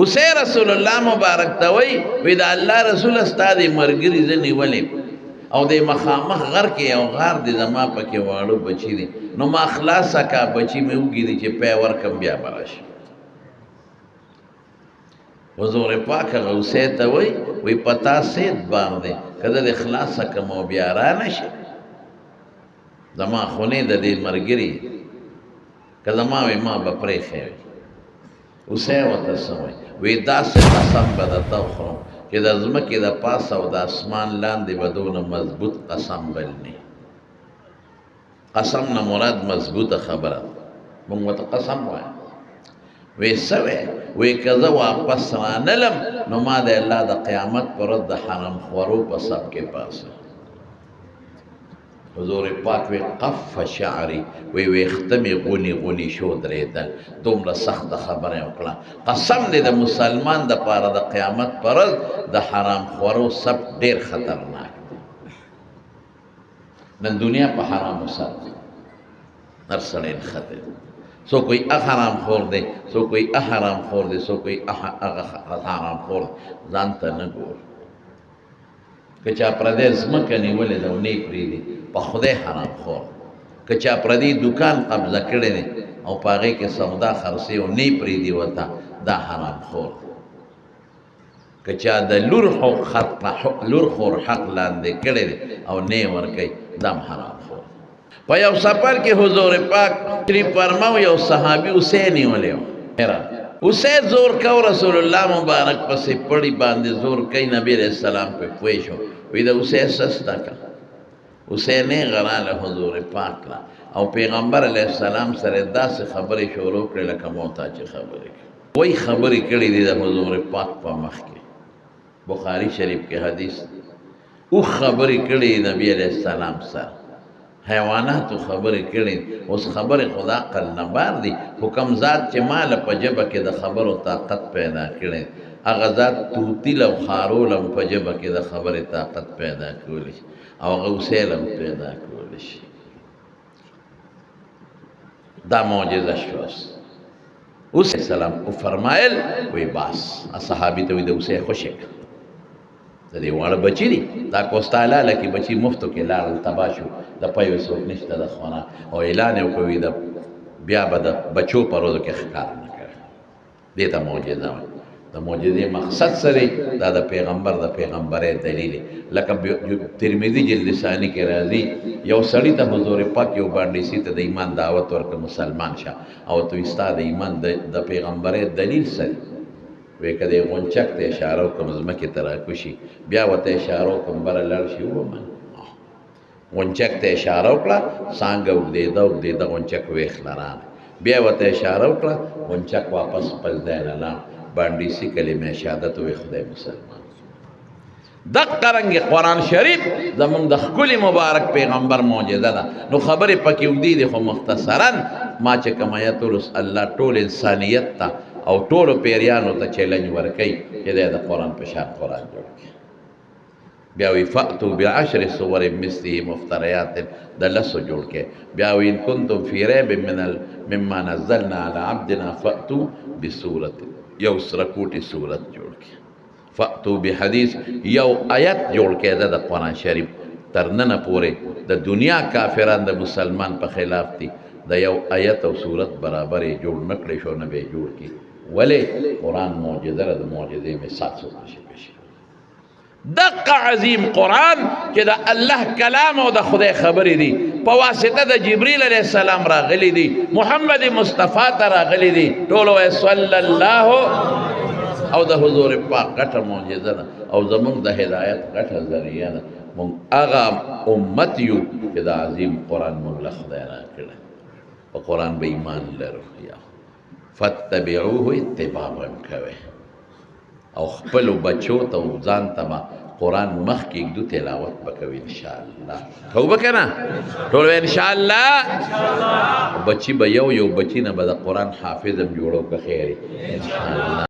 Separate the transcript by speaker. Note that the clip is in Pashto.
Speaker 1: اوسه رسول الله مبارک ته وی دا الله رسول استاد مرګري ځنی ولې او د مخامخ غر کې یو غار دی زما پکې واړو بچی دی نو ما خلاصه کا بچی مې وګیری چې پی ورکم بیا براش حضور پاک اوسه ته وی پتا سید باندې کله د خلاصه کوم بیا را نشي زما خونه د دې مرګري کله ما به پرې خې اوسه وته سمای وی داسې قسم به درته وخورم چې د ځمکې د پاسه او د اسمان لاندې به دونه مضبوط قسم بل نه قسم نه مراد مضبوطه خبره موږ ورته قسم وایو وی څه وی که زه واپس رانلم نو ما د الله د قیامت پر ورځ د حرام خورو په سب کې پاسه حضور پاک وی قف شعری وی ویختمی غونی شو درېدل دومره سخته خبره وکړه قسم دې د مسلمان د پاره د قیامت پر ورځ د حرام خورو سب ډیر خطرناک نن دنیا په حرامو سر هر سړی خطر سو کوئی حرام خور دی سو کوئی حرام خور دی سو کوئی حرام خور ځان ته نه ګور که چا پردی ځمکه نیولې ده او نه یې پرېږدي په خدای حرام خور که چا پردی دکان قبضه کړی دی او په هغې کې سودا خرڅوي او نه یې پرېږدي ورته دا حرام خور که چا د لور خور حق لاندې کړی دی او نه یې ورکوي دا هم حرام خور په یو سفر کې حضور پاک شریف فرماو یو صحابي اوسه نیولی و اوسه زور کو رسول الله مبارک پسې پړی باندې زور کوي نبی علیہ السلام په پوه شو وی دا اوسه سستا کا اوسه نه غراله حضور پاک لا او پیغمبر علیہ السلام سره داسې خبرې شروع کړې لکه محتاج خبرې وای خبرې کړې دي د حضور پاک په مخ کې بخاری شریف کې حدیث او خبرې کړې نبی علیہ السلام سره حیواناتو خبرې کړي اوس خبرې خدا عقل نه بار دي حکم ذات چې مال په جبه کې د خبرو طاقت پیدا کړي هغه ذات توتي لو خارولم په جبه کې د خبرې طاقت پیدا کولی او هغه وسیلم پیدا کولی شي دا معجزه شوست اوس سلام او فرمایل وی باس صحابي ته وی د اوسه خوشک د دې واړه بچی دي دا کوستاله لکه بچی مفتو کې لاړ تباشو د پيو څوک نشته د خونه او اعلان وکوي د بیا به د بچو په ورځو کې ښکار نه کړي دې ته معجزه وایي د معجزې مقصد سره دا د پیغمبر د پیغمبرۍ دلیل لکه ترمذي جلد ثاني کې راځي یو سړی ته حضور پاک یو باندې سي ته د ایمان دعوت ورکړه مسلمان شه او تو استاد ایمان د پیغمبرۍ دلیل سره وی که دی غنچک ته اشاره وکړم ځمکې ته راکوشي بیا ورته اشاره وکړم بره لاړ شي ومن غنچک ته اشاره وکړه څانګه اوږدېده غنچک ویښله راغی بیا ورته اشاره وکړه غنچک واپس خپل ځای نه لاړ بانډیسي کلمې شهادت وی خدای مسلمان دقه رنګې قرآن شریف زمونږ د ښکلي مبارک پیغمبر معجزه ده نو خبرې پکې اوږدې دي خو مختصرا ما چې کوم آیت ولوست الله ټول انسانیت ته او ټولو پیریانو ته چیلنج ورکوي چې دی د قرآن په شان قرآن جوړ کړي بیا وی فأتو بعشر صور مثله مفتریات د لسو جوړ کړي بیا وی ان کنتم فی ریب مما نزلنا علی عبدنا فأتو بصورت یو سرکوټي صورت جوړ کړي فأتو بحدیث یو آیت جوړ کړي د قرآن شریف تر ننه پورې د دنیا کافران د مسلمان په خلاف دي د یو آیت او صورت برابرې جوړ نه کړی شو نه به یې جوړ کړي ولې قرآن معجزه ده د معجزې مثال څوک نشي پېژندلی دقه عظیم قرآن چې د الله کلام او د خدای خبرې دي په واسطه د جبریل علیه السلام راغلی دي محمد مصطفی ته راغلی دي ټول وایي صلی الله او د حضور پاک غټه معجزه ده او زمونږ د هدایت غټه ذریعه ده مونږ هغه امت یو چې د عظیم قرآن مونږ له خدای راکړی په قرآن به ایمان لرو یا فتبعوه اتباع کوئ او خپلو بچو ته او ځان ته به قرآن مخکې ږدو تلاوت به کوي انشاءالله کوو به که نه ټول به انشاءالله بچي به یو بچي نه به د قرآن حافظ هم جوړو که خیر انشاءالله